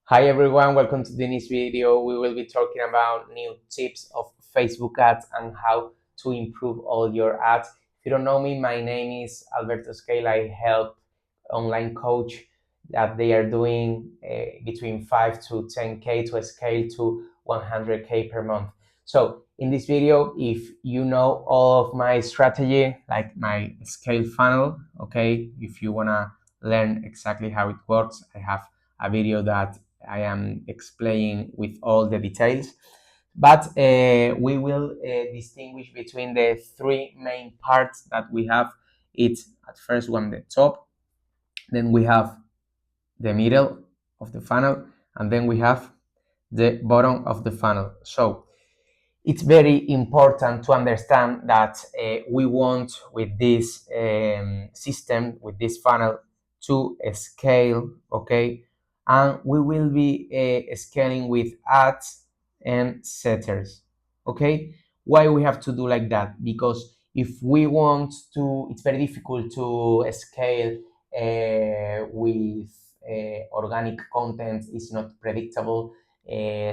Hi everyone, welcome to this video. We will be talking about new tips of Facebook ads and how to improve all your ads. If you don't know me, my name is Alberto Scale. I help online coach that they are doing between 5 to 10K to scale to 100K per month. So in this video, if you know all of my strategy, like my scale funnel, okay, if you wanna learn exactly how it works, I have a video that I am explaining with all the details. But we will distinguish between the three main parts that we have. It's at first one the top, then we have the middle of the funnel, and then we have the bottom of the funnel. So it's very important to understand that we want with this system, with this funnel, to scale, okay? And we will be scaling with ads and setters, okay? Why we have to do like that? Because if we want to, it's very difficult to scale with organic content. It's not predictable.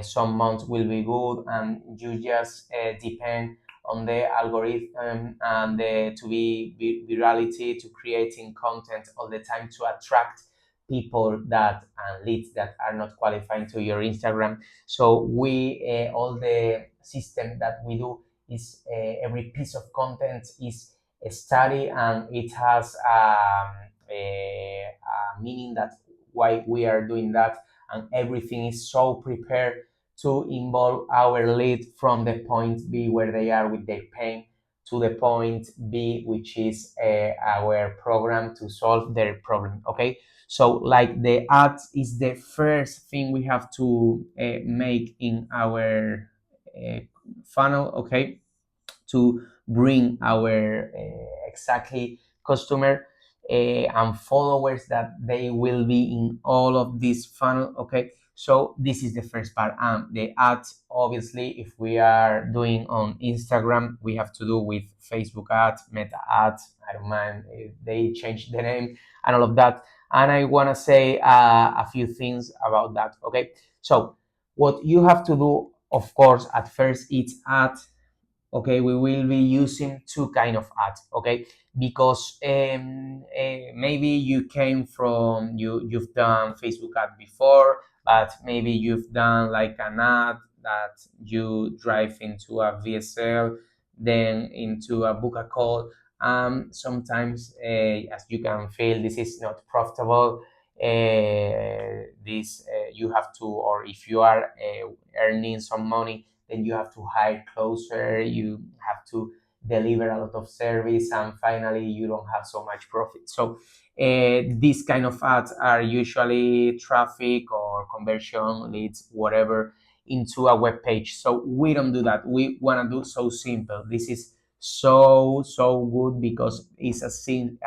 Some months will be good, and you just depend on the algorithm and to be virality, to creating content all the time to attract people that and leads that are not qualifying to your Instagram. So we all the system that we do is every piece of content is a study, and it has a meaning that why we are doing that, and everything is so prepared to involve our lead from the point B where they are with their pain to the point B, which is our program to solve their problem. Okay, so like the ads is the first thing we have to make in our funnel, okay, to bring our exactly customer and followers that they will be in all of this funnel, okay. So this is the first part, and the ads, obviously, if we are doing on Instagram, we have to do with Facebook ads, Meta ads. I don't mind if they change the name and all of that, and I want to say a few things about that, okay. So what you have to do, of course, at first, it's add, okay, we will be using two kind of ads, okay, because maybe you came from you've done Facebook ad before, but maybe you've done like an ad that you drive into a VSL, then into a book a call. Sometimes as you can feel, this is not profitable. This you have to, or if you are earning some money, then you have to hire closer, you have to deliver a lot of service, and finally you don't have so much profit. So these kind of ads are usually traffic or conversion leads, whatever, into a web page. So we don't do that. We want to do so simple. This is so good because it's a system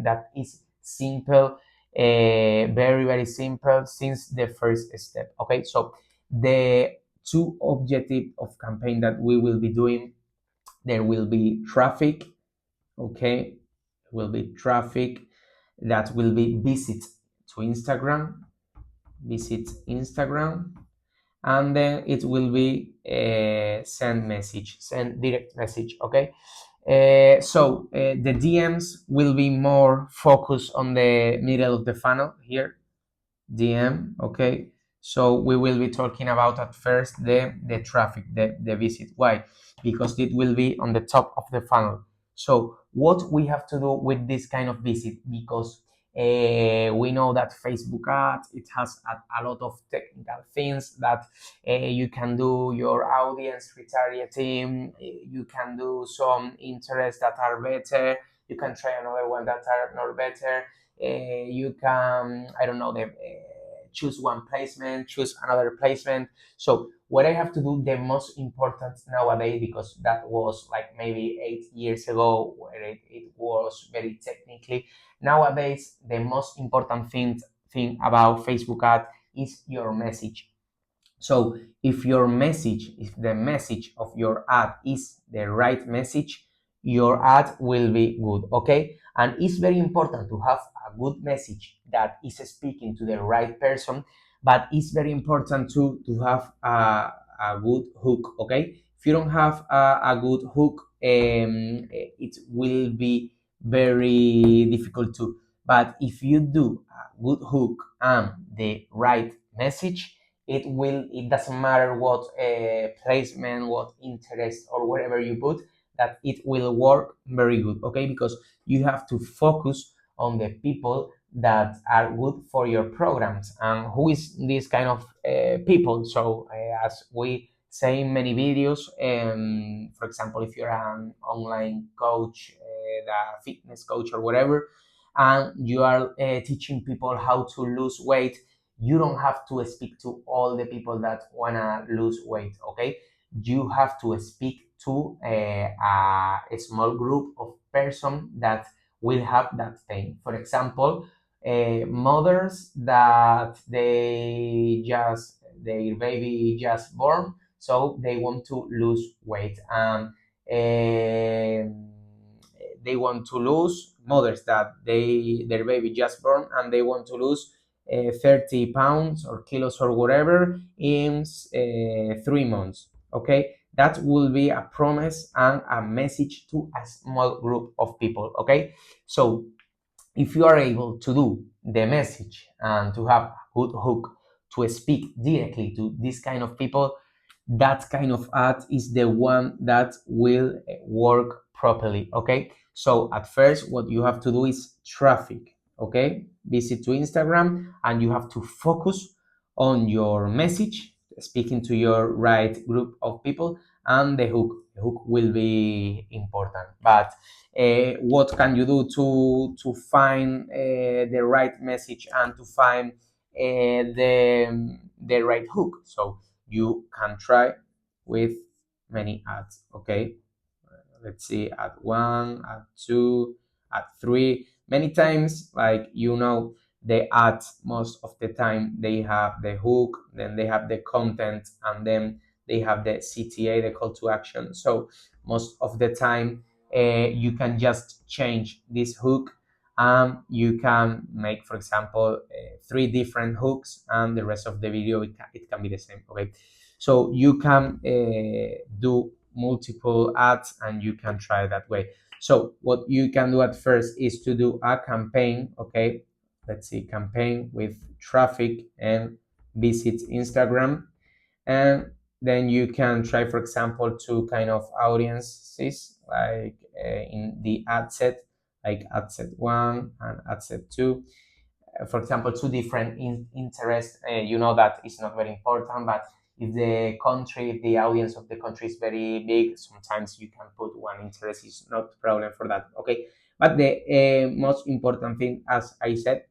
that is simple, very simple since the first step, okay. So the two objective of campaign that we will be doing, there will be traffic, okay, will be traffic that will be visit Instagram, and then it will be send direct message, okay. The DMs will be more focused on the middle of the funnel here, DM, okay. So we will be talking about at first the traffic, the visit. Why? Because it will be on the top of the funnel. So what we have to do with this kind of visit, because we know that Facebook ads, it has a lot of technical things that you can do your audience retargeting, you can do some interests that are better, you can try another one that are not better, you can, I don't know, choose one placement, choose another placement. So what I have to do, the most important nowadays, because that was like maybe 8 years ago where it was very technically, nowadays the most important thing about Facebook ad is your message. So if the message of your ad is the right message, your ad will be good, okay. And it's very important to have a good message that is speaking to the right person, but it's very important to have a good hook. Okay, if you don't have a good hook, it will be very difficult too. But if you do a good hook and the right message, it doesn't matter what placement, what interest, or whatever you put, that it will work very good. Okay, because you have to focus on the people that are good for your programs. And who is this kind of people? So as we say in many videos, for example, if you're an online coach, a fitness coach or whatever, and you are teaching people how to lose weight, you don't have to speak to all the people that wanna lose weight. Okay, you have to speak to a small group of person that will have that thing. For example, mothers that their baby just born, so they want to lose weight, and they want to lose, mothers that their baby just born and they want to lose 30 pounds or kilos or whatever in 3 months. Okay, that will be a promise and a message to a small group of people. Okay, so if you are able to do the message and to have a good hook to speak directly to this kind of people, that kind of ad is the one that will work properly. Okay, so at first what you have to do is traffic. Okay, visit to Instagram and you have to focus on your message, speaking to your right group of people, and the hook will be important. But what can you do to find the right message and to find the right hook? So you can try with many ads. Okay, let's see, ad one, ad two, ad three. Many times, like the ads, most of the time they have the hook, then they have the content, and then they have the CTA, the call to action. So most of the time you can just change this hook, and you can make, for example, three different hooks, and the rest of the video it can be the same. Okay, so you can do multiple ads and you can try that way. So what you can do at first is to do a campaign. Okay, let's see, campaign with traffic and visit Instagram, and then you can try, for example, two kind of audiences, like in the ad set, like ad set 1 and ad set 2. For example, two different interests. You know that it's not very important, but if the country, if the audience of the country is very big, sometimes you can put one interest. It's not a problem for that. Okay, but the most important thing, as I said,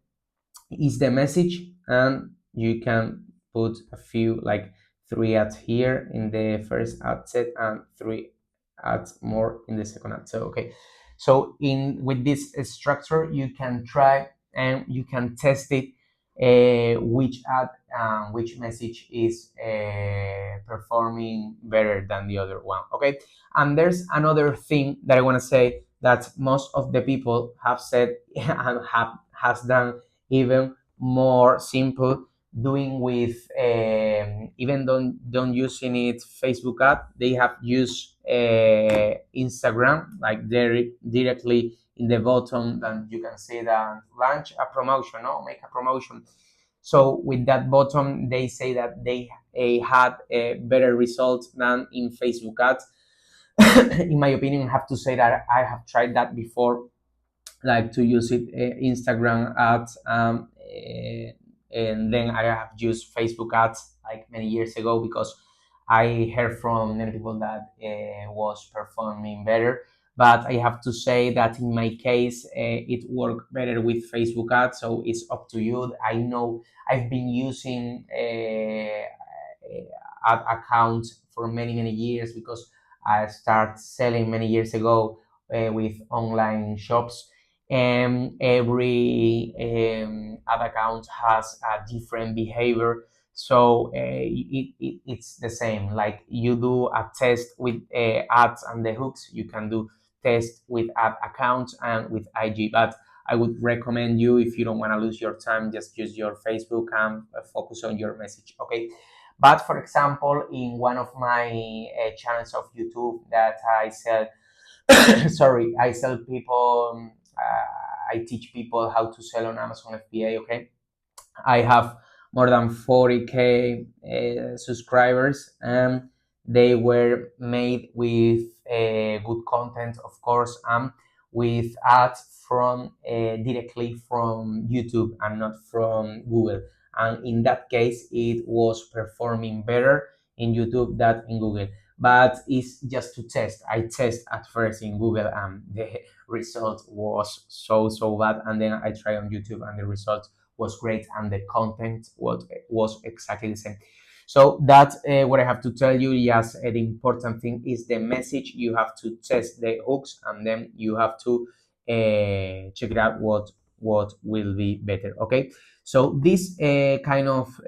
is the message, and you can put a few, like three ads here in the first ad set and three ads more in the second ad set. Okay, so in with this structure you can try and you can test it, which ad, which message is performing better than the other one. Okay, and there's another thing that I want to say, that most of the people have said and has done even more simple, doing with even don't using it Facebook ad, they have used Instagram, like directly in the bottom, and you can see that launch a promotion, no, make a promotion. So with that bottom, they say that they had a better results than in Facebook ads. In my opinion, I have to say that I have tried that before, like to use it Instagram ads, and then I have used Facebook ads like many years ago, because I heard from many people that was performing better. But I have to say that in my case, it worked better with Facebook ads. So it's up to you. I know I've been using ad accounts for many years, because I started selling many years ago with online shops, and every ad account has a different behavior. So it's the same, like you do a test with ads and the hooks, you can do test with ad accounts and with IG. But I would recommend you, if you don't want to lose your time, just use your Facebook and focus on your message. Okay. But for example, in one of my channels of YouTube that I sell, sorry, I sell people, I teach people how to sell on Amazon FBA. Okay. I have more than 40K subscribers, and they were made with good content, of course, and with ads from directly from YouTube and not from Google. And in that case, it was performing better in YouTube than in Google. But it's just to test. I test at first in Google, and the result was so bad. And then I try on YouTube, and the result was great, and the content was exactly the same. So that's what I have to tell you. Yes, the important thing is the message. You have to test the hooks, and then you have to check it out what will be better. Okay, so this kind of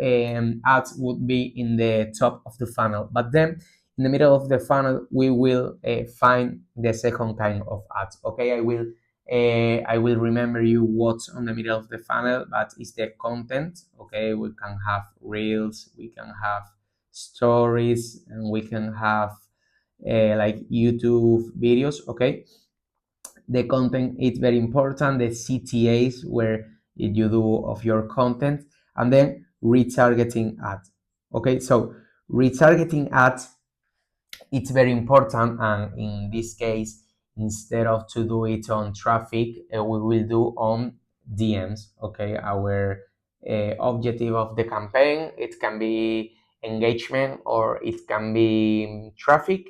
ads would be in the top of the funnel, but then in the middle of the funnel we will find the second kind of ads. Okay, I will remember you what's on the middle of the funnel, but it's the content. Okay, we can have reels, we can have stories, and we can have like YouTube videos. Okay, the content is very important. The CTAs where you do of your content, and then retargeting ads. Okay, so retargeting ads, it's very important, and in this case, instead of to do it on traffic, we will do on DMs. Okay, our objective of the campaign, it can be engagement or it can be traffic.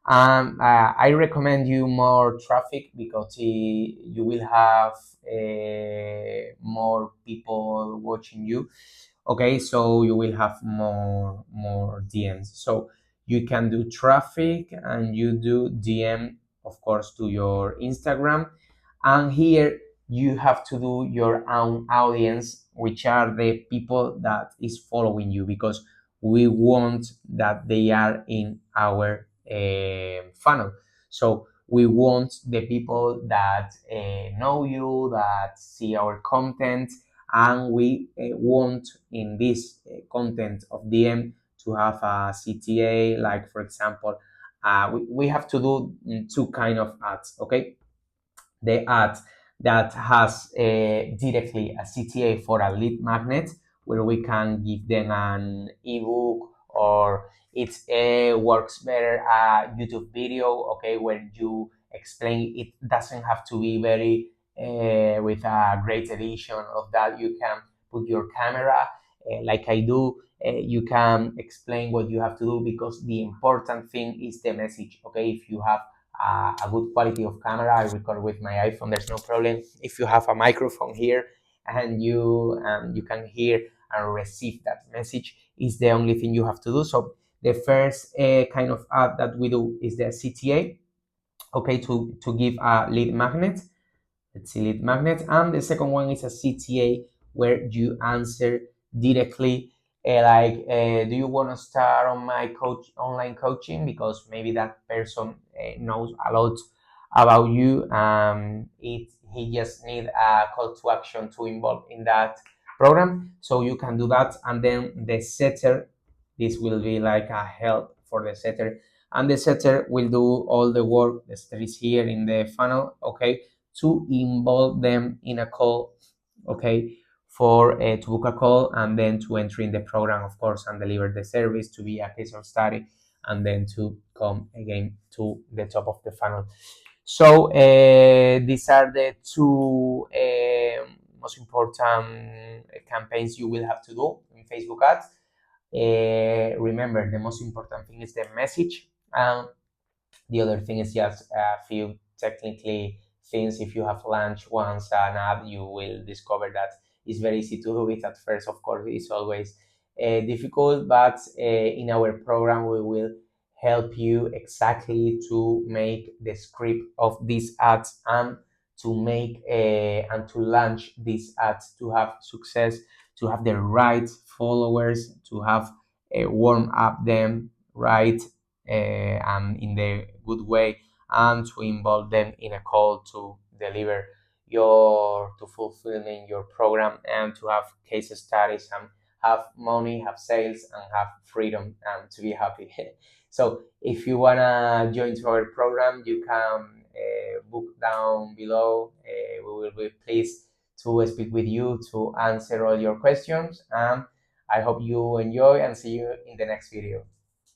I recommend you more traffic because you will have more people watching you. Okay, so you will have more DMs. So you can do traffic and you do DM, of course, to your Instagram. And here you have to do your own audience, which are the people that is following you, because we want that they are in our funnel. So we want the people that know you, that see our content, and we want in this content of DM to have a CTA. Like for example, we have to do two kind of ads. Okay, the ad that has directly a CTA for a lead magnet, where we can give them an ebook, or it works better a YouTube video. Okay, where you explain. It doesn't have to be very with a great edition of that. You can put your camera like I do. You can explain what you have to do, because the important thing is the message. Okay, if you have a good quality of camera, I record with my iPhone, there's no problem. If you have a microphone here and you can hear and receive that message, is the only thing you have to do. So the first kind of ad that we do is the CTA. Okay, to give a lead magnet. Let's see, lead magnet. And the second one is a CTA, where you answer directly, do you want to start on my online coaching? Because maybe that person knows a lot about you. He just need a call to action to involve in that program. So you can do that. And then the setter, this will be like a help for the setter. And the setter will do all the work that is here in the funnel. Okay, to involve them in a call. Okay, for to book a call, and then to enter in the program, of course, and deliver the service, to be a case of study, and then to come again to the top of the funnel. So these are the two most important campaigns you will have to do in Facebook ads. Remember, the most important thing is the message, and the other thing is just a few technically things. If you have launched once an app, you will discover that it's very easy to do it at first. Of course, it's always difficult, but in our program, we will help you exactly to make the script of these ads, and to make and to launch these ads, to have success, to have the right followers, to have warm up them right, and in the good way, and to involve them in a call to deliver to fulfilling your program and to have case studies and have money, have sales, and have freedom and to be happy. So if you wanna join to our program, you can book down below. We will be pleased to speak with you to answer all your questions. And I hope you enjoy and see you in the next video.